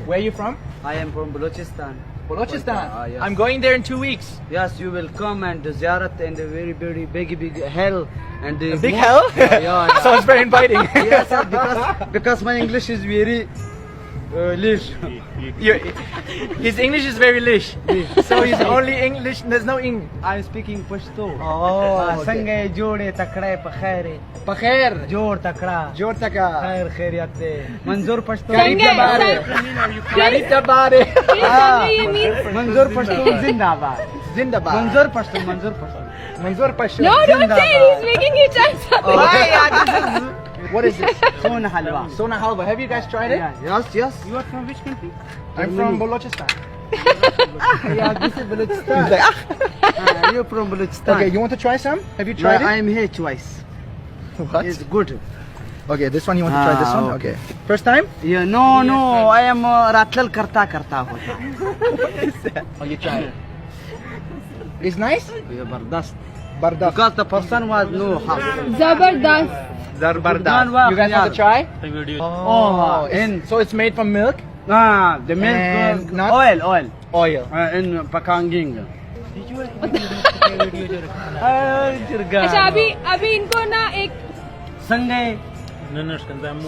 Where are you from? I am from Balochistan. Balochistan. Yes. I'm going there in 2 weeks. Yes, you will come and ziyarat and a very big hell and A big hell? Yeah. Sounds very inviting. Yes, sir, because my English is very lish. His English is very lish. So he's only English. There's no English. I am speaking Pashto. Oh, संगे जोड़े तकड़े पखेरे Pakhair. जोड़ तकड़ा Jor taka. खैर खैरियत मंजूर Pashto Karita bare. Karita bare. ये means मंजूर पश्तो जिंदाबाद Zindabad. मंजूर Pashto Manzoor Pasha. no, don't say it. He's making it sound What is this? Son halwa Sona halwa. Have you guys tried it? Yes. You are from which country? I'm from Balochistan. Yeah, this is Balochistan. He's like, You're from Balochistan. okay, you want to try some? Have you No, tried I it? am here twice. What? It's good. Okay, this one you want to try this one? okay. Okay. First time? Yeah, no, I am ratlal karta hota. Oh, you try it. It's nice? Bardast. Barda. Because the person was no half. Zabardast. Zarbarda. You guys want to try? Oh, So it's made from milk, the milk, And not- oil, oil. in Pakanging. अच्छा अभी इनको ना एक Sangai,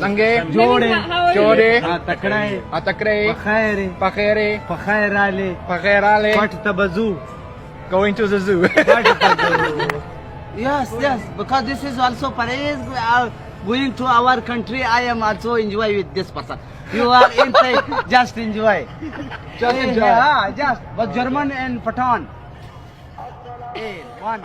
Sange, Jode, Jode, Takrai, Atakre, Pakhairi, Pakhere, Pakhairale, Pakherale. Pat Tabazu. Going to the zoo. Yes, because this is also Paris. Going to our country, I am also enjoy with this person. You are inside, just enjoy. Just enjoy. Yeah, just. But German and Pathan. Hey, one.